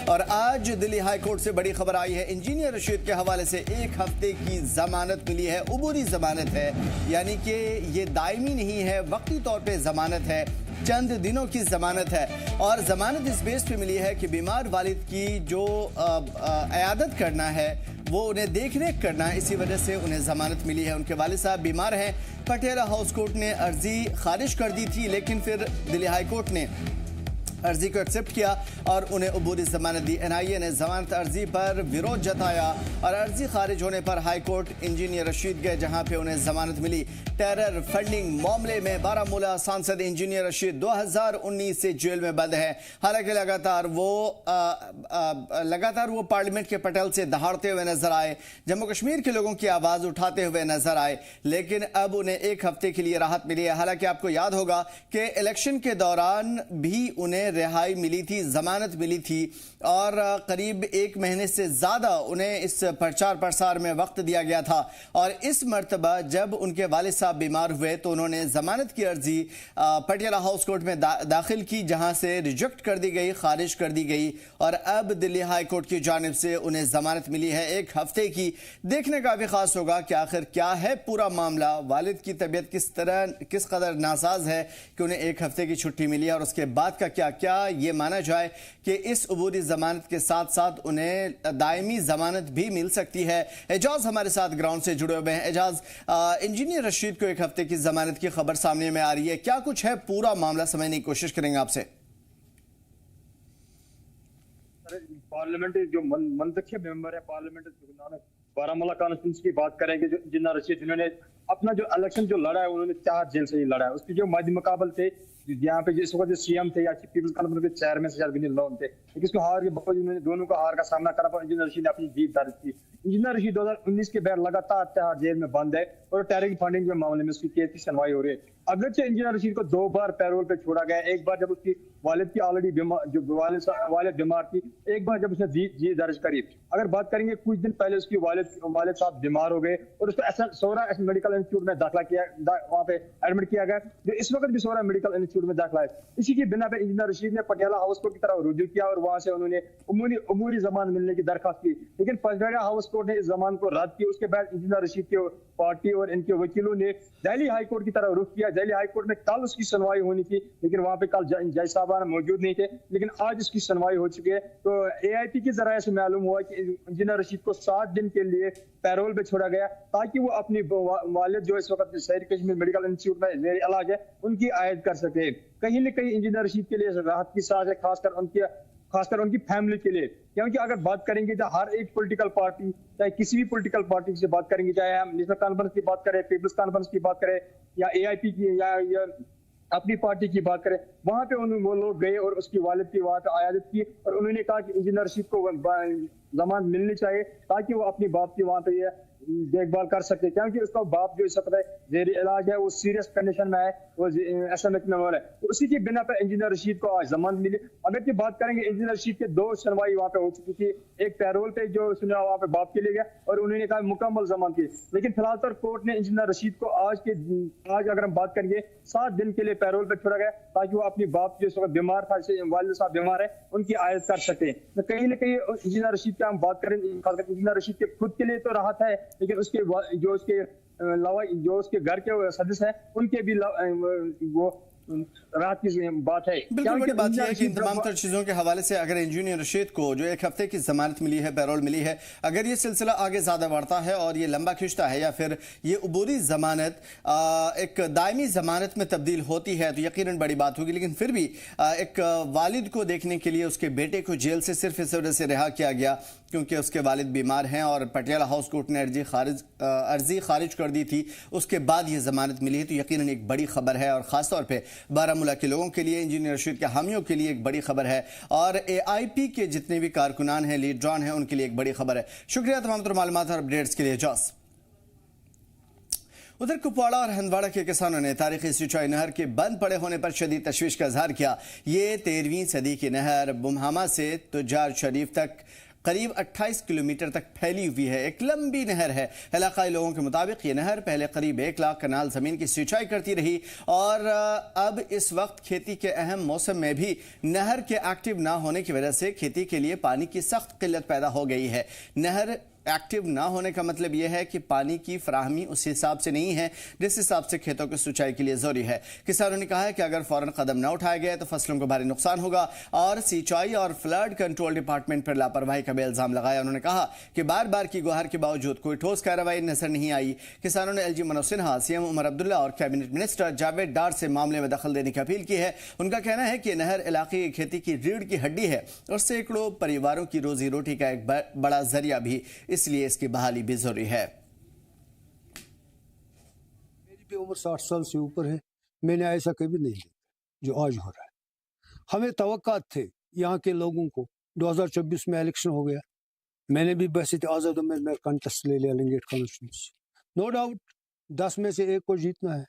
اور آج دلی high court سے بڑی خبر آئی ہے۔ انجینئر رشید کے حوالے سے 1 ہفتے کی ضمانت ملی ہے، عبوری ضمانت ہے، یعنی کہ یہ دائمی نہیں ہے، وقتی طور پہ ضمانت ہے، چند دنوں کی ضمانت ہے۔ اور ضمانت اس بیس پہ ملی ہے کہ بیمار والد کی جو عیادت کرنا ہے وہ انہیں دیکھ ریکھ کرنا ہے، اسی وجہ سے انہیں ضمانت ملی ہے۔ ان کے والد صاحب بیمار ہیں۔ پٹیالہ ہاؤس کورٹ نے عرضی خارج کر دی تھی، لیکن پھر دلی ہائی کورٹ نے عرضی کو ایکسپٹ کیا اور انہیں عبوری ضمانت دی۔ این آئی اے نے ضمانت عرضی پر وروध جتایا اور عرضی خارج ہونے پر ہائی کورٹ انجینئر رشید گئے، جہاں پہ انہیں ضمانت ملی۔ ٹیرر فنڈنگ معاملے میں بارہمولہ سانسد انجینئر رشید 2019 سے جیل میں بند ہے۔ حالانکہ لگاتار وہ پارلیمنٹ کے پٹل سے دہاڑتے ہوئے نظر آئے، جموں کشمیر کے لوگوں کی آواز اٹھاتے ہوئے نظر آئے، لیکن اب انہیں 1 ہفتے کے لیے راحت ملی ہے۔ حالانکہ آپ کو یاد ہوگا کہ الیکشن کے دوران بھی انہیں رہائی ملی تھی، ضمانت ملی تھی، اور قریب 1 مہینے سے زیادہ انہیں اس پرچار پرسار میں وقت دیا گیا تھا۔ اور اس مرتبہ جب ان کے والد صاحب بیمار ہوئے تو انہوں نے ضمانت کی عرضی پٹیالہ ہاؤس کورٹ میں داخل کی، جہاں سے ریجیکٹ کر دی گئی، خارج کر دی گئی، اور اب دلی ہائی کورٹ کی جانب سے انہیں ضمانت ملی ہے 1 ہفتے کی۔ دیکھنے کا بھی خاص ہوگا کہ آخر کیا ہے پورا معاملہ، والد کی طبیعت کس قدر ناساز ہے کہ انہیں 1 ہفتے کی چھٹی ملی ہے، اور اس کے بعد کا کیا یہ مانا جائے کہ اس عبوری ضمانت کے ساتھ ساتھ انہیں دائمی ضمانت بھی مل سکتی ہے۔ اعجاز ہمارے ساتھ گراؤنڈ سے جڑے ہوئے ہیں۔ اعجاز، انجینئر رشید کو 1 ہفتے کی ضمانت کی خبر سامنے میں آ رہی ہے، کیا کچھ ہے پورا معاملہ سمجھنے کی کوشش کریں گے آپ سے۔ پارلیمنٹ جو منتخب ممبر ہے پارلیمنٹ بارہمولہ کانسٹیچوئنسی کی بات کریں گے، انجینئر رشید جنہوں نے اپنا جو الیکشن جو لڑا ہے انہوں نے 4 جیل سے ہی لڑا ہے۔ اس کے جو مادی مقابل تھے یہاں پہ اس وقت جو سی ایم تھے یا پیپلز کانفرنس کے چیئرمین سجاد بنی لون تھے، لیکن اس کو ہار کے باوجود انہوں نے دونوں کا ہار کا سامنا کرا پر انجینئر رشید نے اپنی جیت درج کی۔ انجینئر رشید 2019 کے بعد لگاتار تہاڑ جیل میں بند ہے اور ٹیرر فنڈنگ کے معاملے میں اس کی کیس کی سنوائی ہو رہی ہے۔ اگرچہ انجینئر رشید کو 2 بار پیرول پہ چھوڑا گیا، ایک بار جب اس کی والد کی آلریڈی والد بیمار تھی، ایک بار جب اس نے جی درج کری۔ اگر بات کریں گے کچھ دن پہلے اس کی والد صاحب بیمار ہو گئے اور اس کو سورا میڈیکل انسٹیٹیوٹ میں داخلہ کیا، وہاں پہ ایڈمٹ کیا گیا، جو اس وقت بھی سورا میڈیکل انسٹیٹیوٹ میں داخلہ ہے۔ اسی کی بنا پہ انجینئر رشید نے پٹیالہ ہاؤس کورٹ کی طرف رجوع کیا اور وہاں سے انہوں نے عموری ضمانت ملنے کی درخواست کی، لیکن پٹیالہ ہاؤس کورٹ نے اس ضمانت کو رد کی۔ اس کے بعد انجینئر رشید کے پارٹی اور ان کے وکیلوں نے دہلی ہائی کورٹ کی طرف رخ کیا۔ دہلی ہائی کورٹ میں کل اس کی سنوائی ہونی تھی، لیکن وہاں پہ کل جج صاحبان موجود نہیں تھے، لیکن آج اس کی سنوائی ہو چکی ہے۔ تو اے آئی پی کے ذرائع سے معلوم ہوا کہ انجینئر رشید کو 7 دن کے لیے پیرول پہ چھوڑا گیا تاکہ وہ اپنی والد جو اس وقت شہر کشمیر میڈیکل انسٹیٹیوٹ میں زیر علاج ہے ان کی عائد کر سکے۔ کہیں نہ کہیں انجینئر رشید کے لیے راحت کی سانس ہے، خاص کر ان کی فیملی کے لیے، کیونکہ اگر بات کریں گے تو ہر ایک پولیٹیکل پارٹی، چاہے کسی بھی پولیٹیکل پارٹی سے بات کریں گے، چاہے ہم نیشنل کانفرنس کی بات کریں، پیپلز کانفرنس کی بات کریں یا اے آئی پی کی یا اپنی پارٹی کی بات کریں، وہاں پہ وہ لوگ گئے اور اس کی والد کی وہاں پہ عیادت کی اور انہوں نے کہا کہ انجینئر رشید کو ضمانت ملنی چاہیے تاکہ وہ اپنی باپ کی وہاں پہ دیکھ بھال کر سکتے، کیونکہ اس کا باپ جو اس وقت زیر علاج ہے، وہ سیریس کنڈیشن میں ہے، وہ ایس ایم ایچ میں ہے، تو اسی کی بنا پر انجینئر رشید کو آج ضمانت ملی۔ اگر کی بات کریں گے انجینئر رشید کے 2 سنوائی وہاں پہ ہو چکی تھی، ایک پیرول پہ جو سنا وہاں پہ باپ کے لیے گیا اور انہوں نے کہا مکمل ضمانت کی، لیکن فی الحال کورٹ نے انجینئر رشید کو آج اگر ہم بات کریں گے 7 دن کے لیے پیرول پہ چھوڑا گیا تاکہ وہ اپنی باپ جو اس وقت بیمار تھا، والد صاحب بیمار ہے، ان کی عائد کر سکتے۔ کہیں نہ کہیں انجینئر رشید کا ہم بات کریں، انجینئر رشید کے خود کے لیے تو راحت ہے، لیکن اس کے جو اس کے علاوہ جو اس کے گھر کے سدس ہیں ان کے بھی وہ رات کی بات ہے۔ بالکل بڑی بات یہ ہے کہ ان تمام تر چیزوں کے حوالے سے اگر انجینئر رشید کو جو 1 ہفتے کی ضمانت ملی ہے، پیرول ملی ہے، اگر یہ سلسلہ آگے زیادہ بڑھتا ہے اور یہ لمبا کھنچتا ہے یا پھر یہ عبوری ضمانت ایک دائمی ضمانت میں تبدیل ہوتی ہے تو یقیناً بڑی بات ہوگی، لیکن پھر بھی ایک والد کو دیکھنے کے لیے اس کے بیٹے کو جیل سے صرف اس وجہ سے رہا کیا گیا کیونکہ اس کے والد بیمار ہیں اور پٹیالہ ہاؤس کورٹ نے عرضی خارج کر دی تھی، اس کے بعد یہ ضمانت ملی ہے تو یقیناً ایک بڑی خبر ہے اور خاص طور پہ بارہمولہ کے لوگوں کے لیے، انجینئر رشید کے حامیوں کے لیے ایک بڑی خبر ہے اور اے آئی پی کے جتنے بھی کارکنان ہیں، لیڈران ہیں، ان کے لیے ایک بڑی خبر ہے۔ شکریہ تمام تر معلومات اور اپڈیٹس کے لیے اعجاز۔ ادھر کپواڑہ اور ہندواڑہ کے کسانوں نے تاریخی سچائی نہر کے بند پڑے ہونے پر شدید تشویش کا اظہار کیا۔ یہ 13ویں صدی کی نہر بمہامہ سے تجار شریف تک करीब 28 किलोमीटर तक फैली हुई है। एक लंबी नहर है। इलाकाई लोगों के मुताबिक ये नहर पहले करीब 1 लाख कनाल जमीन की सिंचाई करती रही और अब इस वक्त खेती के अहम मौसम में भी नहर के एक्टिव ना होने की वजह से खेती के लिए पानी की सख्त किल्लत पैदा हो गई है। नहर एक्टिव ना होने का मतलब यह है कि पानी की फराहमी उस हिसाब से नहीं है जिस हिसाब से खेतों की सिंचाई के लिए जरूरी है। किसानों ने कहा है कि अगर फौरन कदम न उठाया गया तो फसलों को भारी नुकसान होगा और सिंचाई और फ्लड कंट्रोल डिपार्टमेंट पर लापरवाही का भी इल्जाम लगाया। उन्होंने कहा कि बार बार की गुहार के बावजूद कोई ठोस कार्रवाई नजर नहीं आई। किसानों ने एलजी मनोज सिन्हा, सीएम उमर अब्दुल्ला और कैबिनेट मिनिस्टर जावेद डार से मामले में दखल देने की अपील की है। उनका कहना है कि नहर इलाके की खेती की रीढ़ की हड्डी है और सैकड़ों परिवारों की रोजी रोटी का एक बड़ा जरिया भी, इसलिए इसकी बहाली भी जरूरी है। मेरी भी उम्र 60 साल से ऊपर है, मैंने ऐसा कभी नहीं देखा जो आज हो रहा है। हमें तवक्कात थे यहाँ के लोगों को। 2024 में इलेक्शन हो गया, मैंने भी बहसीत आज़ाद में कंटेस्ट ले लिया लिंगेट कॉन्स्टिट्यूंसी। नो डाउट 10 में से 1 को जीतना है।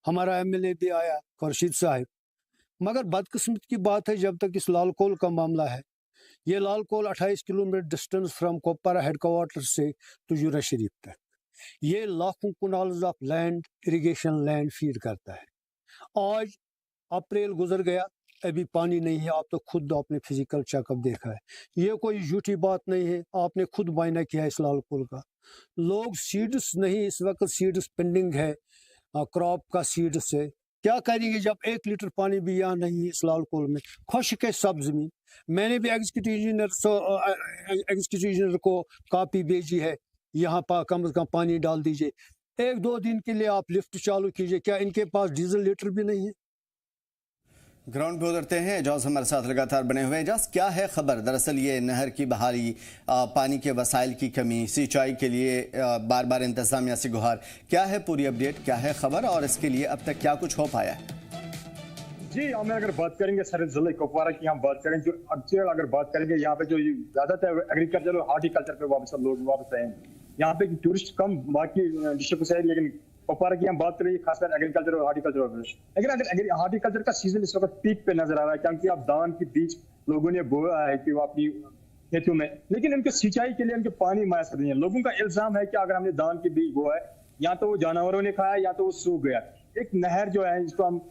हमारा एमएलए भी आया खुर्शीद साहब, मगर बदकिस्मत की बात है जब तक इस लाल कोल का मामला है, ये लाल कोल 28 किलोमीटर डिस्टेंस फ्रॉम कोपरा हेडक्वार्टर से तुजुरा शरीफ तक, ये लाखों कुनाल्स of land, irrigation land feed करता है। आज अप्रैल गुजर गया, अभी पानी नहीं है। आप तो खुद आपने फिजिकल चेकअप देखा है, ये कोई झूठी बात नहीं है, आपने खुद मायना किया इस लाल कोल का। लोग सीड्स नहीं, इस वक्त सीड्स पेंडिंग है क्रॉप का सीड से। क्या करेंगे जब 1 लीटर पानी भी यहाँ नहीं है इस लाल कोल में, खुश्क है सब जमीन। मैंने भी एग्जीक्यूटिव इंजीनियर को कॉपी भेजी है, यहाँ पर कम से कम पानी डाल दीजिए। 1-2 दिन के लिए आप लिफ्ट चालू कीजिए, क्या इनके पास डीजल लीटर भी नहीं है? ग्राउंड पे उतरते हैं। एजाज हमारे साथ लगातार बने हुए हैं। एजाज, क्या है खबर? दरअसल ये नहर की बहाली, पानी के वसाइल की कमी, सिंचाई के लिए बार बार इंतजामिया से गुहार, क्या है पूरी अपडेट, क्या है खबर और इसके लिए अब तक क्या कुछ हो पाया है? जी, हमें अगर बात करेंगे सर जिले कुपवारा की, हम बात करें जो एक्चुअल अगर बात करेंगे यहाँ पे जो ज्यादातर एग्रीकल्चर और हार्टिकल्चर पे वापस लोग वापस आए हैं। यहाँ पे टूरिस्ट कम बाकी डिस्ट्रिक्ट से है, लेकिन कुपवारा की हम बात करें खासकर एग्रीकल्चर और हार्टिकल्चर। लेकिन अगर हार्टिकल्चर का सीजन इस वक्त पीक पे नजर आ रहा है, क्योंकि अब धान के बीज लोगों ने बोया है कि वो अपनी खेतों में, लेकिन उनके सिंचाई के लिए उनके पानी मैसर नहीं है। लोगों का इल्जाम है कि अगर हमने धान के बीज बोया है, या तो वो जानवरों ने खाया या तो वो सूख गया। एक नहर जो है जिसको हम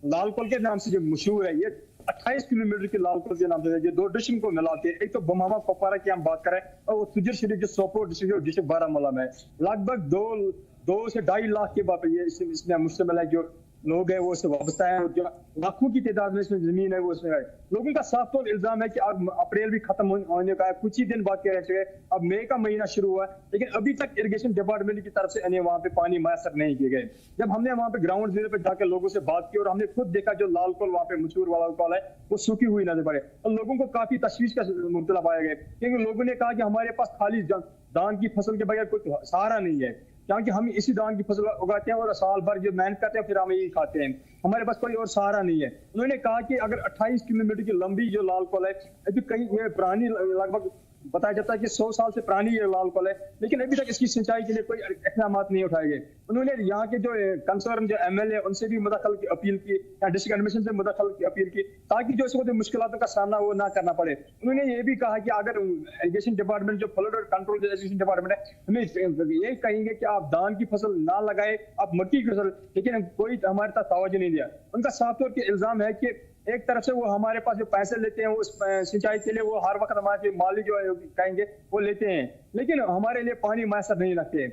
लाल कोल के नाम से जो मशहूर है, ये 28 किलोमीटर के लाल कोल के नाम से ये 2 डिस्ट्रिक्ट को मिलाते हैं। एक तो बमामा कुपवारा की हम बात करें और वो तुजर शरीफ जो सोपोर डिस्ट्रिक्ट बारामूला में लगभग 2 से 2.5 लाख के बाद ये इसमें मुश्तमिल है। जो लोग हैं वो उससे वाबस्ता है, जो लाखों की तादाद में इसमें जमीन है वो उसमें है। लोगों का साफ तौर इल्जाम है कि अब अप्रैल भी खत्म होने का है, कुछ ही दिन बाद के रह चुके। अब मई का महीना शुरू हुआ है, लेकिन अभी तक इरिगेशन डिपार्टमेंट की तरफ से इन्हें वहाँ पे पानी मैसर नहीं किए गए। जब हमने वहाँ पे ग्राउंड जीरो पे जाकर लोगों से बात की और हमने खुद देखा जो लाल कोल वहाँ पे मशहूर वाला कोल है वो सूखी हुई नजर पड़े, और लोगों को काफी तशवीश का मुब्तला पाया गया, क्योंकि लोगों ने कहा कि हमारे पास खाली धान की फसल के बगैर कोई सहारा नहीं है, क्योंकि हम इसी धान की फसल उगाते हैं और साल भर जो मेहनत करते हैं फिर हम यही खाते हैं, हमारे पास कोई और सहारा नहीं है। उन्होंने कहा कि अगर 28 किलोमीटर की लंबी जो लाल कोल है, अभी कहीं ये पुरानी लगभग बताया जाता है कि 100 साल से पुरानी ये लाल कोल है, लेकिन अभी तक इसकी सिंचाई के लिए कोई इक़दाम नहीं उठाए गए। उन्होंने यहाँ के जो कंसर्न जो एमएलए उनसे भी मुदखल की अपील की, या डिस्ट्रिक्ट एडमिनिस्ट्रेशन से मुदखल की अपील की, ताकि जो इसको मुश्किलातों का सामना वो ना करना पड़े। उन्होंने ये भी कहा कि अगर इरिगेशन डिपार्टमेंट जो फ्लड और कंट्रोल इरिगेशन डिपार्टमेंट है, हमें ये कहेंगे कि आप धान की फसल ना लगाए, आप मक्की की फसल, लेकिन कोई हमारे साथ तवज्जो नहीं दिया। उनका साफ तौर पर इल्जाम है कि एक तरफ से वो हमारे पास जो पैसे लेते हैं वो सिंचाई के लिए वो हर वक्त हमारे माली जो है कहेंगे वो लेते हैं, लेकिन हमारे लिए पानी मैसर नहीं लगते।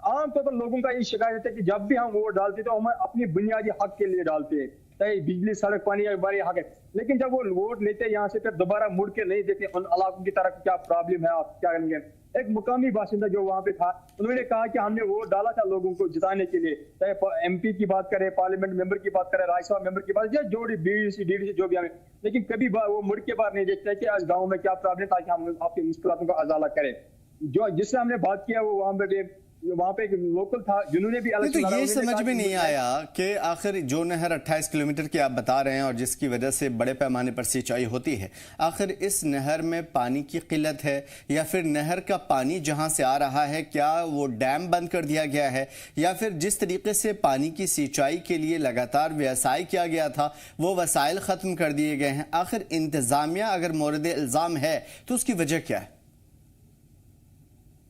आमतौर पर लोगों का ये शिकायत है कि जब भी हम वोट डालते तो हम अपनी बुनियादी हक के लिए डालते हैं, चाहे बिजली, सड़क, पानी या बारी हक है, लेकिन जब वो वोट लेते हैं यहाँ से फिर दोबारा मुड़ के नहीं देखते उन इलाकों की तरफ क्या प्रॉब्लम है, आप क्या करेंगे। एक मुकामी बासिंदा जो वहाँ पे था, उन्होंने कहा कि हमने वोट डाला था लोगों को जिताने के लिए, चाहे एमपी की बात करें, पार्लियामेंट मेंबर की बात करें, राज्यसभा मेंबर की बात, या जो बीडीसी डीडीसी जो भी हमें, लेकिन कभी वो मुड़ के बाहर नहीं देखते कि आज गाँव में क्या प्रॉब्लम, ताकि हम आपकी मुश्किलों का अजाला करें। जो जिससे हमने बात किया वो वहाँ पे वहाँ पे एक लोकल था जिन्होंने भी नहीं, इलेक्शन तो लड़ा, ये उन्होंने समझ कहा में कि नहीं आया कि आखिर जो नहर 28 किलोमीटर की आप बता रहे हैं और जिसकी वजह से बड़े पैमाने पर सिंचाई होती है, आखिर इस नहर में पानी की किल्लत है या फिर नहर का पानी जहां से आ रहा है क्या वो डैम बंद कर दिया गया है, या फिर जिस तरीके से पानी की सिंचाई के लिए लगातार व्यवसाय किया गया था वो वसाइल ख़त्म कर दिए गए हैं? आखिर इंतज़ामिया अगर मोरद इल्ज़ाम है तो उसकी वजह क्या है?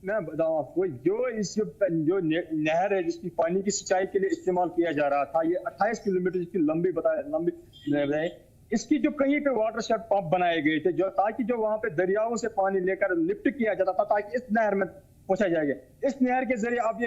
मैं बताऊं आपको, जो नहर है जिसकी पानी की सिंचाई के लिए इस्तेमाल किया जा रहा था, ये 28 किलोमीटर जिसकी लंबी नहर है, इसकी जो कहीं पे वाटर शेड पंप बनाए गए थे जो ताकि जो वहां पे दरियाओं से पानी लेकर लिफ्ट किया जाता था ताकि इस नहर में पहुंचा जाएगा। इस नहर के जरिए आप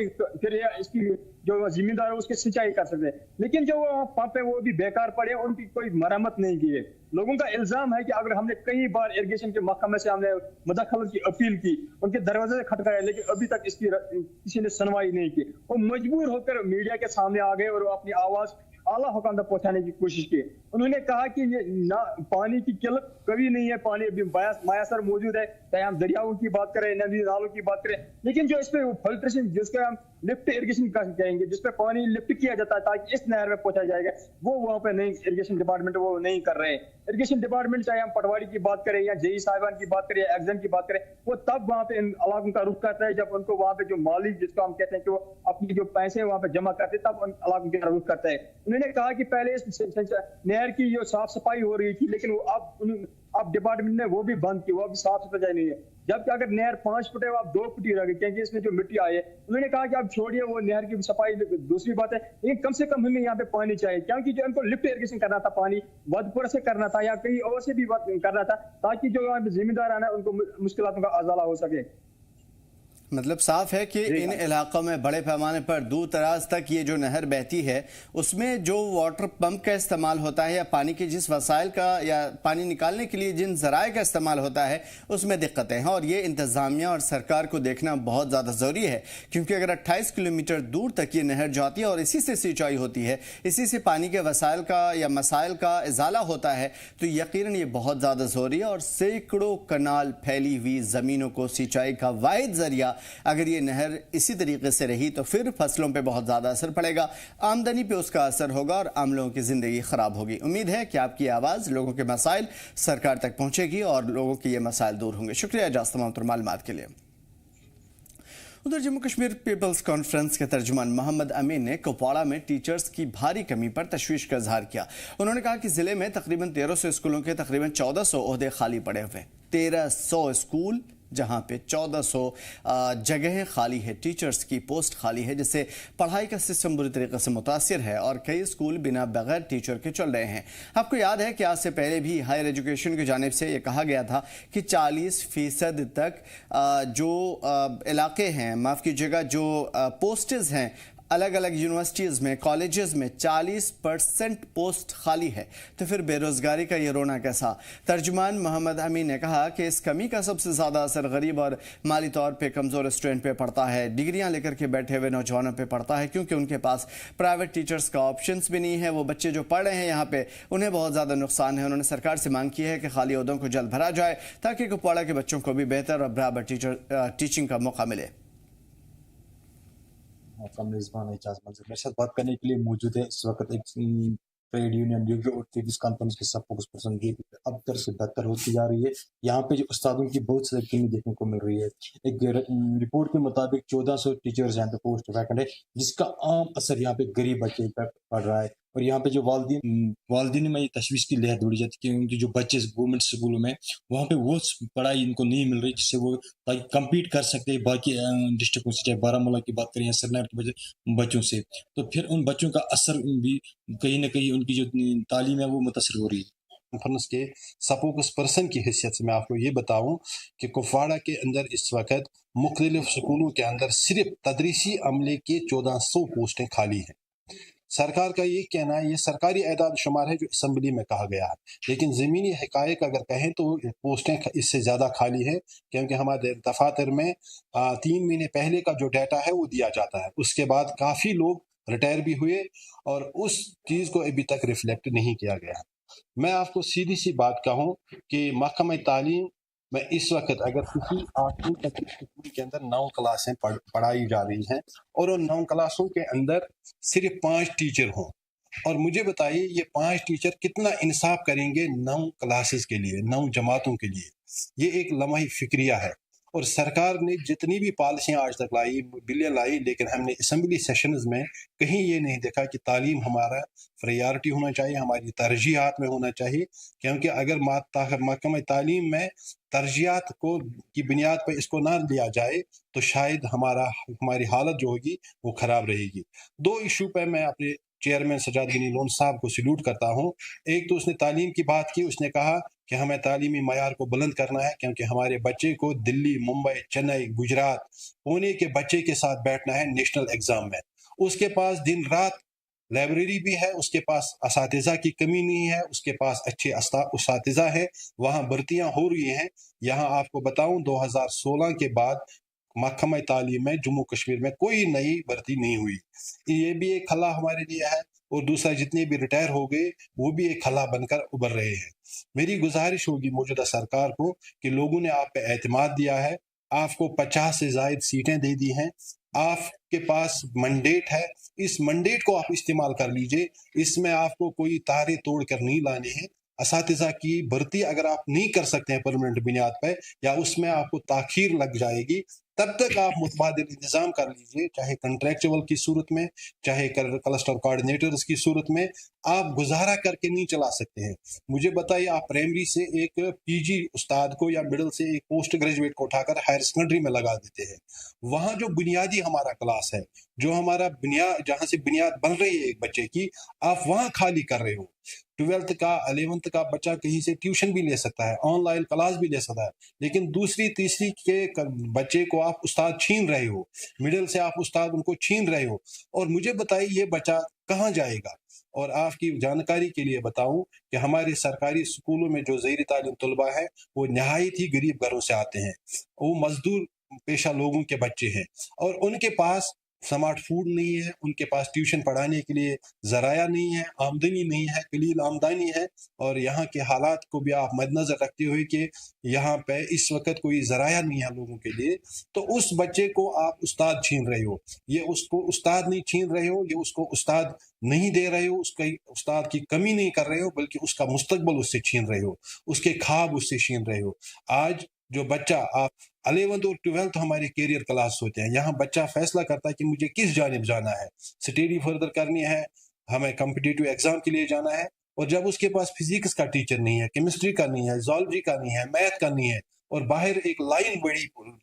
इसकी जो जिम्मेदार है उसकी सिंचाई कर सकते हैं, लेकिन जो वो पंप है वो भी बेकार पड़े, उनकी कोई मरम्मत नहीं की है। लोगों का इल्जाम है कि अगर हमने कई बार इरिगेशन के महकमे से हमने मदखलत की अपील की, उनके दरवाजे से खटकाया, लेकिन अभी तक इसकी किसी ने सुनवाई नहीं की। वो मजबूर होकर मीडिया के सामने आ गए और अपनी आवाज आला हुकाम तक पहुंचाने की कोशिश की। उन्होंने कहा कि ये ना पानी की किल्लत कभी नहीं है, पानी अभी मयसर मौजूद है, चाहे हम दरियाओं की बात करें, नदी नालों की बात करें, लेकिन जो इस पे फिल्ट्रेशन जिसको हम लिफ्ट इरिगेशन कहेंगे, जिसपे पानी लिफ्ट किया जाता है ताकि इस नहर में पहुंचा जाएगा, वो वहां पे नहीं, इरिगेशन डिपार्टमेंट वो नहीं कर रहे हैं। इरिगेशन डिपार्टमेंट चाहे हम पटवारी की बात करें या जेई साहिबान की बात करें या एग्जाम की बात करें, वो तब वहां पे इन इलाकों का रुख करता है जब उनको वहां पे जो माली जिसको हम कहते हैं कि वो अपनी जो पैसे वहां पे जमा करते तब उन इलाकों का रुख करता है। उन्होंने कहा कि पहले इस नहर की जो साफ सफाई हो रही थी, लेकिन वो अब डिपार्टमेंट ने वो भी बंद की, वो अभी साफ सफाई नहीं है। जबकि अगर नहर 5 फुट है आप 2 फुट ही रह गए क्योंकि इसमें जो मिट्टी आई है। उन्होंने कहा कि आप छोड़िए वो नहर की सफाई, दूसरी बात है, लेकिन कम से कम हमें यहाँ पे पानी चाहिए, क्योंकि जो इनको लिफ्ट इरिगेशन करना था, पानी वदपुर से करना था या कहीं और से भी करना था ताकि जो यहाँ पे जिम्मेदार है ना उनको मुश्किलों का अजाला हो सके। मतलब साफ है कि इन इलाकों में बड़े पैमाने पर दूर दराज तक ये जो नहर बहती है उसमें जो वाटर पंप का इस्तेमाल होता है या पानी के जिस वसाइल का या पानी निकालने के लिए जिन जराए का इस्तेमाल होता है उसमें दिक्कतें हैं, और ये इंतज़ामिया और सरकार को देखना बहुत ज़्यादा ज़रूरी है। क्योंकि अगर 28 किलोमीटर दूर तक ये नहर जाती है और इसी से सिंचाई होती है, इसी से पानी के वसाइल का या मसाइल का इजाला होता है, तो यकीनन ये बहुत ज़्यादा ज़रूरी है। और सैकड़ों कनाल फैली हुई ज़मीनों को सिंचाई का वाहिद ज़रिया अगर ये नहर इसी तरीके से रही तो फिर फसलों पे बहुत ज़्यादा असर पड़ेगा, आमदनी पे उसका असर होगा और आम लोगों की ज़िंदगी ख़राब होगी। उम्मीद है कि आपकी आवाज़ लोगों के मसाइल सरकार तक पहुँचेगी और लोगों के ये मसाइल दूर होंगे। शुक्रिया इजाज़ तमाम मालूमात के लिए। उधर जम्मू कश्मीर पीपल्स कॉन्फ्रेंस के तर्जुमान मोहम्मद अमीन ने कुपवाड़ा में टीचर्स की भारी कमी पर तशवीश का इजहार किया। उन्होंने कहा कि जिले में तकरीबन 1300 स्कूलों के तकरीबन 1400 ओहदे खाली पड़े हुए, 1300 स्कूल जहां पे 1400 जगहें खाली है, टीचर्स की पोस्ट खाली है, जिससे पढ़ाई का सिस्टम बुरी तरीके से मुतासिर है और कई स्कूल बिना बगैर टीचर के चल रहे हैं। आपको याद है कि आज से पहले भी हायर एजुकेशन की जानिब से ये कहा गया था कि 40% तक जो इलाके हैं, माफ़ कीजिएगा, जो पोस्टेज हैं अलग अलग यूनिवर्सिटीज़ में, कॉलेजेस में 40% पोस्ट खाली है, तो फिर बेरोज़गारी का ये रोना कैसा। तर्जुमान मोहम्मद अमीन ने कहा कि इस कमी का सबसे ज़्यादा असर गरीब और माली तौर पे कमज़ोर स्टूडेंट पे पड़ता है, डिग्रियां लेकर के बैठे हुए नौजवानों पे पड़ता है, क्योंकि उनके पास प्राइवेट टीचर्स का ऑप्शंस भी नहीं है। वो बच्चे जो पढ़ रहे हैं यहाँ पे उन्हें बहुत ज़्यादा नुकसान है। उन्होंने सरकार से मांग की है कि खाली ओहदों को जल्द भरा जाए ताकि कुपवाड़ा के बच्चों को भी बेहतर और बराबर टीचिंग का मौका मिले। आपका मेजबान एजाज मंजर मेरे साथ बात करने के लिए मौजूद है इस वक्त एक ट्रेड यूनियन लीडर और पीपल्स कॉन्फ्रेंस के सब फोकस पर्सन की अब तर से बेहतर होती जा रही है। यहाँ पे जो उस्तादों की बहुत सारी कमी देखने को मिल रही है। एक रिपोर्ट के मुताबिक 1400 टीचर्स यहाँ पे पोस्ट वैकेंट है, जिसका आम असर यहाँ पे गरीब बच्चे पर पड़ रहा है। और यहाँ पे जो वालदीन में ये तशवीश की लहर दौड़ी जाती है कि उनके जो बच्चे गवर्नमेंट स्कूलों में वहाँ पे वो पढ़ाई इनको नहीं मिल रही जिससे वो ताकि कम्पीट कर सकते हैं बाकी डिस्ट्रिक्टों से, चाहे बारामूला की बात करें या श्रीनगर के बच्चों से। तो फिर उन बच्चों का असर भी कहीं ना कहीं उनकी जो तालीम है वो मुतासर हो रही है। कॉन्फ्रेंस के सपोकस पर्सन की हैसियत से मैं आपको ये बताऊं कि कुपवाड़ा के अंदर इस वक्त मुख्तलिफ स्कूलों के अंदर सिर्फ तदरीसी अमले के 1400 पोस्टें खाली हैं। सरकार का ये कहना है, ये सरकारी एदाद शुमार है जो असम्बली में कहा गया है, लेकिन ज़मीनी हकायक अगर कहें तो पोस्टें इससे ज़्यादा खाली है, क्योंकि हमारे दफातर में 3 महीने पहले का जो डाटा है वो दिया जाता है। उसके बाद काफ़ी लोग रिटायर भी हुए और उस चीज़ को अभी तक रिफ्लेक्ट नहीं किया गया है। मैं आपको सीधी सी बात कहूँ कि महकमा तालीम मैं इस वक्त अगर किसी 8वीं तक की स्कूल के अंदर 9 क्लासें पढ़ाई जा रही हैं और उन 9 क्लासों के अंदर सिर्फ 5 टीचर हों, और मुझे बताइए ये 5 टीचर कितना इंसाफ करेंगे 9 क्लासेस के लिए, 9 जमातों के लिए। ये एक लम्हा फिक्रिया है। और सरकार ने जितनी भी पॉलिसियाँ आज तक लाई, बिलें लाई, लेकिन हमने असम्बली सेशंस में कहीं ये नहीं देखा कि तालीम हमारा प्रायोरिटी होना चाहिए, हमारी तरजीहात में होना चाहिए। क्योंकि अगर महकमा तालीम में तरजीहात को की बुनियाद पर इसको ना लिया जाए तो शायद हमारी हालत जो होगी वो ख़राब रहेगी। 2 इशू पे मैं अपने चेयरमैन सजाद गनी लोन साहब को सल्यूट करता हूँ। एक तो उसने तालीम की बात की, उसने कहा कि हमें तालीमी मयार को बुलंद करना है, क्योंकि हमारे बच्चे को दिल्ली, मुंबई, चेन्नई, गुजरात, पुणे के बच्चे के साथ बैठना है नेशनल एग्ज़ाम में। उसके पास दिन रात लाइब्रेरी भी है, उसके पास असातिज़ा की कमी नहीं है, उसके पास अच्छे असातिज़ा है, वहाँ भर्तियाँ हो रही हैं। यहाँ आपको बताऊँ 2016 के बाद महकमा तालीम में जम्मू कश्मीर में कोई नई भर्ती नहीं हुई। ये भी एक खला हमारे लिए है, और दूसरा जितने भी रिटायर हो गए वो भी एक खला बनकर उभर रहे हैं। मेरी गुजारिश होगी मौजूदा सरकार को कि लोगों ने आप पे एतमाद दिया है, आपको 50 से ज़ायद सीटें दे दी हैं, आपके पास मंडेट है, इस मंडेट को आप इस्तेमाल कर लीजिए। इसमें आपको कोई तारे तोड़ कर नहीं लाने हैं। असातिज़ा की भर्ती अगर आप नहीं कर सकते हैं परमानेंट बुनियाद पर, या उसमें आपको ताख़ीर लग जाएगी, तब तक आप मुतबादिल इंतज़ाम कर लीजिए, चाहे कंट्रैक्चुअल की सूरत में, चाहे क्लस्टर कोऑर्डिनेटर्स की सूरत में। आप गुजारा करके नहीं चला सकते हैं। मुझे बताइए, आप प्राइमरी से एक पीजी उस्ताद को या मिडिल से एक पोस्ट ग्रेजुएट को उठाकर हायर सेकेंडरी में लगा देते हैं। वहाँ जो बुनियादी हमारा क्लास है, जो हमारा बुनियाद, जहाँ से बुनियाद बन रही है एक बच्चे की, आप वहाँ खाली कर रहे हो। 12th का 11th का बच्चा कहीं से ट्यूशन भी ले सकता है, ऑनलाइन क्लास भी ले सकता है, लेकिन दूसरी तीसरी के बच्चे को आप उस्ताद छीन रहे हो, मिडिल से आप उस्ताद उनको छीन रहे हो। और मुझे बताइए ये बच्चा कहाँ जाएगा? और आपकी जानकारी के लिए बताऊं कि हमारे सरकारी स्कूलों में जो ज़ेरी तालीम तलबा है वो नहायत ही गरीब घरों से आते हैं, वो मजदूर पेशा लोगों के बच्चे हैं, और उनके पास स्मार्ट फूड नहीं है, उनके पास ट्यूशन पढ़ाने के लिए ज़राया नहीं है, आमदनी नहीं है, कलील आमदनी है। और यहाँ के हालात को भी आप मद्देनज़र रखते हुए कि यहाँ पे इस वक्त कोई ज़राया नहीं है लोगों के लिए, तो उस बच्चे को आप उस्ताद छीन रहे हो। ये उसको उस्ताद नहीं छीन रहे हो, ये उसको उस्ताद नहीं दे रहे हो, उसका उस्ताद की कमी नहीं कर रहे हो, बल्कि उसका मुस्तकबल उससे छीन रहे हो, उसके ख्वाब उससे छीन रहे हो। आज जो बच्चा, आप 11th और 12th हमारे कैरियर क्लास होते हैं, यहाँ बच्चा फैसला करता है कि मुझे किस जानिब जाना है, स्टडी फर्दर करनी है, हमें कॉम्पिटिटिव एग्जाम के लिए जाना है। और जब उसके पास फिजिक्स का टीचर नहीं है, केमिस्ट्री का नहीं है, जोलॉजी का नहीं है, मैथ का नहीं है, और बाहर एक लाइन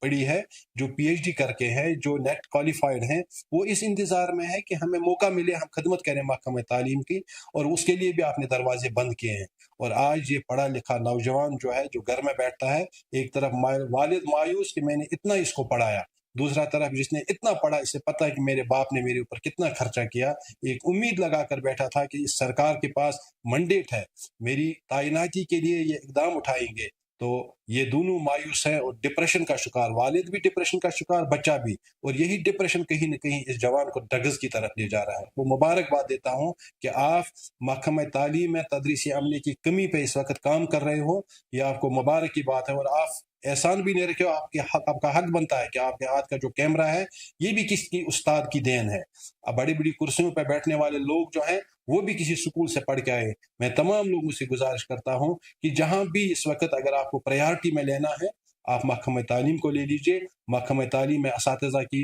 बड़ी है जो पीएचडी करके है, जो नेट क्वालिफाइड हैं, वो इस इंतजार में है कि हमें मौका मिले, हम खिदमत करें महकमा तालीम की, और उसके लिए भी आपने दरवाजे बंद किए हैं। और आज ये पढ़ा लिखा नौजवान जो है, जो घर में बैठता है, एक तरफ वालिद मायूस कि मैंने इतना इसको पढ़ाया, दूसरा तरफ जिसने इतना पढ़ा, इसे पता है कि मेरे बाप ने मेरे ऊपर कितना खर्चा किया, एक उम्मीद लगा कर बैठा था कि इस सरकार के पास मंडेट है, मेरी तैनाती के लिए ये इकदाम उठाएंगे, तो ये दोनों मायूस हैं और डिप्रेशन का शिकार, वालिद भी डिप्रेशन का शिकार, बच्चा भी। और यही डिप्रेशन कहीं न कहीं इस जवान को ड्रग्स की तरफ ले जा रहा है। वो मुबारकबाद देता हूँ कि आप महकमा तालीम में तदरीसी अमले की कमी पे इस वक्त काम कर रहे हो, ये आपको मुबारक की बात है। और आप एहसान भी नहीं रखे हो, आपका हक बनता है कि आपके हाथ का जो कैमरा है ये भी किसी उस्ताद की देन है। अब बड़ी बड़ी कुर्सियों पर बैठने वाले लोग जो हैं वो भी किसी स्कूल से पढ़ के आए। मैं तमाम लोगों से गुजारिश करता हूं कि जहां भी इस वक्त अगर आपको प्रायोरिटी में लेना है, आप महकमा तालीम को ले लीजिए, महकमा तालीम में असातिज़ा की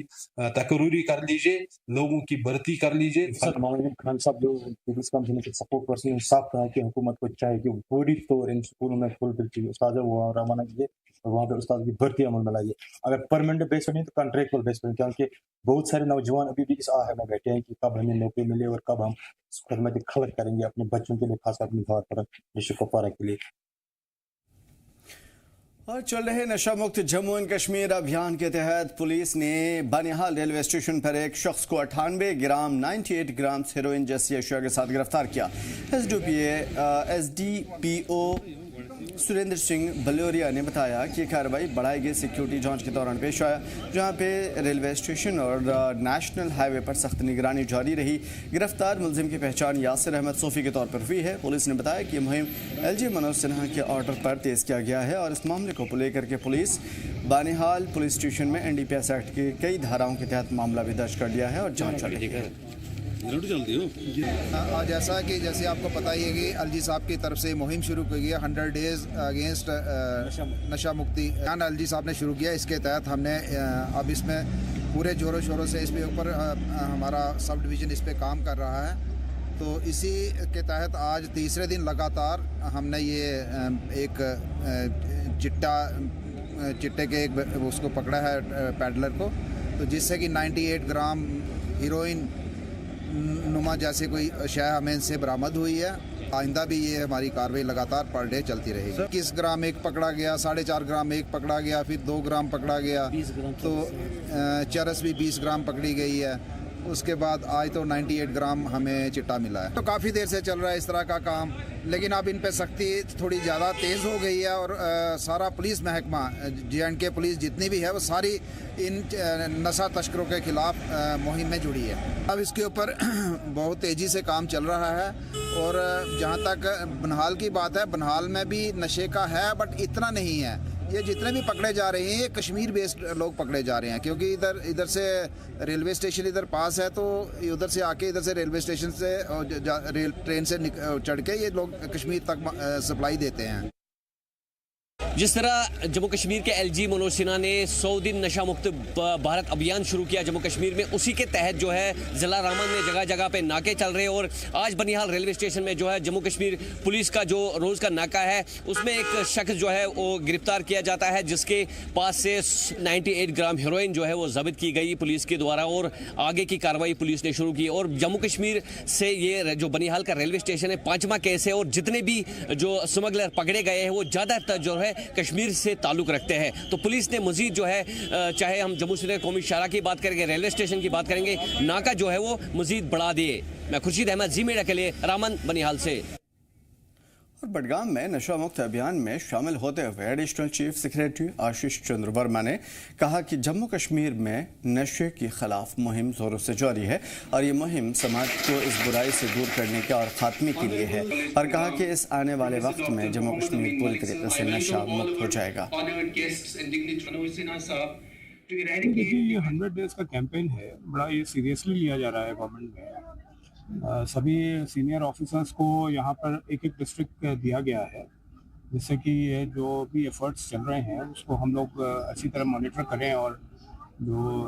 तकरूरी कर लीजिए, लोगों की भर्ती कर लीजिए। खान साहब जो पीपल्स कमिशन के सपोर्ट पर्सन, साफ कहा कि हुकूमत को चाहिए कि पूरी तौर इन स्कूलों में फुलफिल की उस्ताद वो रवाना कीजिए और वहाँ पे उस्ताद की भर्ती अमल में लाइए। अगर परमानेंट बेस पर नहीं तो कॉन्ट्रैक्चुअल बेस पर, क्योंकि बहुत सारे नौजवान अभी भी इस आहे में बैठे हैं कि कब हमें नौकरी मिले और कब हम खिदमत खलक करेंगे अपने बच्चों के लिए, खासकर अपनी बात पर विश्व कपारा के लिए। और चल रहे नशा मुक्त जम्मू एंड कश्मीर अभियान के तहत पुलिस ने बनिहाल रेलवे स्टेशन पर एक शख्स को 98 ग्राम 98 ग्राम हेरोइन जैसी अशिया के साथ गिरफ्तार किया। एसडीपीओ सुरेंद्र सिंह बलोरिया ने बताया कि कार्रवाई बढ़ाई गई सिक्योरिटी जांच के दौरान पेश आया, जहां पे रेलवे स्टेशन और नेशनल हाईवे पर सख्त निगरानी जारी रही। गिरफ्तार मुलजिम की पहचान यासिर अहमद सोफी के तौर पर हुई है। पुलिस ने बताया कि मुहिम एलजी मनोज सिन्हा के ऑर्डर पर तेज किया गया है और इस मामले को लेकर के पुलिस बानिहाल पुलिस स्टेशन में एनडीपीएस एक्ट की कई धाराओं के तहत मामला भी दर्ज कर लिया है और जांच चल रही है। आज जैसा कि जैसे आपको पता ही है कि एलजी साहब की तरफ से मुहिम शुरू की गई है 100 डेज अगेंस्ट नशा मुक्ति एलजी साहब ने शुरू किया। इसके तहत हमने अब इसमें पूरे जोरों शोरों से इस पे ऊपर हमारा सब डिवीज़न इस पे काम कर रहा है। तो इसी के तहत आज तीसरे दिन लगातार हमने ये एक चिट्टे के एक उसको पकड़ा है पैडलर को, तो जिससे कि 98 ग्राम हीरोइन नुमा जैसे कोई शय हमें इनसे बरामद हुई है। आइंदा भी ये हमारी कार्रवाई लगातार पर डे चलती रहेगी। 21 ग्राम एक पकड़ा गया, 4.5 ग्राम एक पकड़ा गया, फिर 2 ग्राम पकड़ा गया, तो चरस भी 20 ग्राम पकड़ी गई है। उसके बाद आज तो 98 ग्राम हमें चिट्टा मिला है। तो काफ़ी देर से चल रहा है इस तरह का काम, लेकिन अब इन पे सख्ती थोड़ी ज़्यादा तेज़ हो गई है और सारा पुलिस महकमा J&K पुलिस जितनी भी है वो सारी इन नशा तस्करों के खिलाफ मुहिम में जुड़ी है। अब इसके ऊपर बहुत तेज़ी से काम चल रहा है और जहाँ तक बनहाल की बात है, बनहाल में भी नशे का है बट इतना नहीं है। ये जितने भी पकड़े जा रहे हैं ये कश्मीर बेस्ड लोग पकड़े जा रहे हैं, क्योंकि इधर से रेलवे स्टेशन इधर पास है, तो उधर से आके इधर से रेलवे स्टेशन से रेल ट्रेन से चढ़ के ये लोग कश्मीर तक सप्लाई देते हैं। जिस तरह जम्मू कश्मीर के एलजी मनोज सिन्हा ने 100 दिन नशा मुक्त भारत अभियान शुरू किया जम्मू कश्मीर में, उसी के तहत जो है जिला रामन में जगह जगह पे नाके चल रहे हैं। और आज बनिहाल रेलवे स्टेशन में जो है जम्मू कश्मीर पुलिस का जो रोज़ का नाका है उसमें एक शख्स जो है वो गिरफ्तार किया जाता है, जिसके पास से 98 ग्राम हेरोइन जो है वो जब्त की गई पुलिस के द्वारा और आगे की कार्रवाई पुलिस ने शुरू की। और जम्मू कश्मीर से ये जो बनिहाल का रेलवे स्टेशन है 5वां केस है और जितने भी जो स्मगलर पकड़े गए हैं वो ज़्यादातर जो है कश्मीर से ताल्लुक रखते हैं। तो पुलिस ने मजीद जो है चाहे हम जम्मू श्रीनगर कौमी शाहरा की बात करेंगे, रेलवे स्टेशन की बात करेंगे, नाका जो है वो मजीद बढ़ा दिए। मैं खुर्शीद अहमद, जी मीडिया के लिए रामन, बनिहाल से। और बडगाम में नशा मुक्त अभियान में शामिल होते हुए एडिशनल चीफ सेक्रेटरी आशीष चंद्र वर्मा ने कहा कि जम्मू कश्मीर में नशे के खिलाफ मुहिम जोरों से जारी है और ये मुहिम समाज को इस बुराई से दूर करने के और खात्मे के लिए है, और कहा कि इस आने वाले वक्त में जम्मू कश्मीर पूरी तरीके से नशा मुक्त हो जाएगा। देखिए, ये 100 डेज का कैंपेन है, बड़ा ये सीरियसली लिया जा रहा है गवर्नमेंट में। सभी सीनियर ऑफिसर्स को यहाँ पर एक डिस्ट्रिक्ट दिया गया है, जिससे कि ये जो भी एफर्ट्स चल रहे हैं उसको हम लोग अच्छी तरह मॉनिटर करें और जो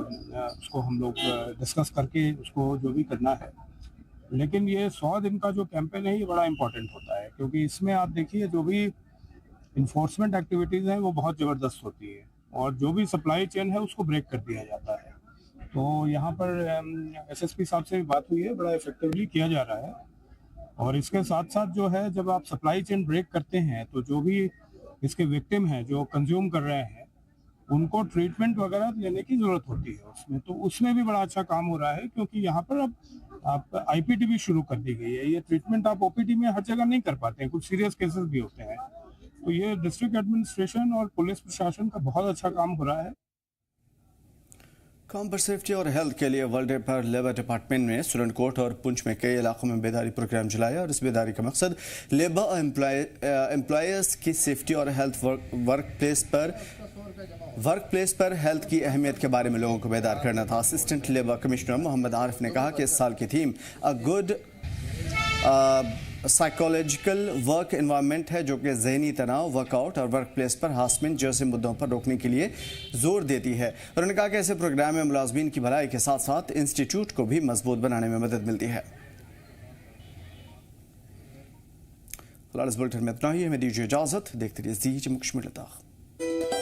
उसको हम लोग डिस्कस करके उसको जो भी करना है। लेकिन ये 100 दिन का जो कैंपेन है ये बड़ा इम्पोर्टेंट होता है, क्योंकि इसमें आप देखिए जो भी इन्फोर्समेंट एक्टिविटीज़ हैं वो बहुत ज़बरदस्त होती है और जो भी सप्लाई चेन है उसको ब्रेक कर दिया जाता है। तो यहाँ पर एसएसपी साहब से भी बात हुई है, बड़ा इफेक्टिवली किया जा रहा है। और इसके साथ साथ जो है जब आप सप्लाई चेन ब्रेक करते हैं तो जो भी इसके विक्टिम हैं जो कंज्यूम कर रहे हैं उनको ट्रीटमेंट वगैरह लेने की ज़रूरत होती है उसमें, तो उसमें भी बड़ा अच्छा काम हो रहा है, क्योंकि यहाँ पर अब आप आईपीटी भी शुरू कर दी गई है। ये ट्रीटमेंट आप ओपीडी में हर जगह नहीं कर पाते हैं, कुछ सीरियस केसेस भी होते हैं। तो ये डिस्ट्रिक्ट एडमिनिस्ट्रेशन और पुलिस प्रशासन का बहुत अच्छा काम हो रहा है। कॉम्पर सेफ्टी और हेल्थ के वर्ल्ड डे पर लेबर डिपार्टमेंट ने सुरनकोट और पुंछ में कई इलाकों में बेदारी प्रोग्राम चलाया और इस बेदारी का मकसद लेबर एम्प्लॉयर्स की सेफ्टी और हेल्थ वर्क प्लेस पर हेल्थ की अहमियत के बारे में लोगों को बेदार करना था। Assistant labour commissioner Mohammad Arif ने कहा कि इस साल की theme a good psychological work environment है, जो कि जहनी तनाव, वर्कआउट और वर्क प्लेस पर हारसमेंट जैसे मुद्दों पर रोकने के लिए जोर देती है। उन्होंने कहा कि ऐसे प्रोग्राम में मुलाजमीन की भलाई के साथ साथ इंस्टीट्यूट को भी मजबूत बनाने में मदद मिलती है। फिलहाल इस बुलेटिन में इतना ही, हमें दीजिए इजाजत। देखते रहिए जी जम्मू कश्मीर लद्दाख।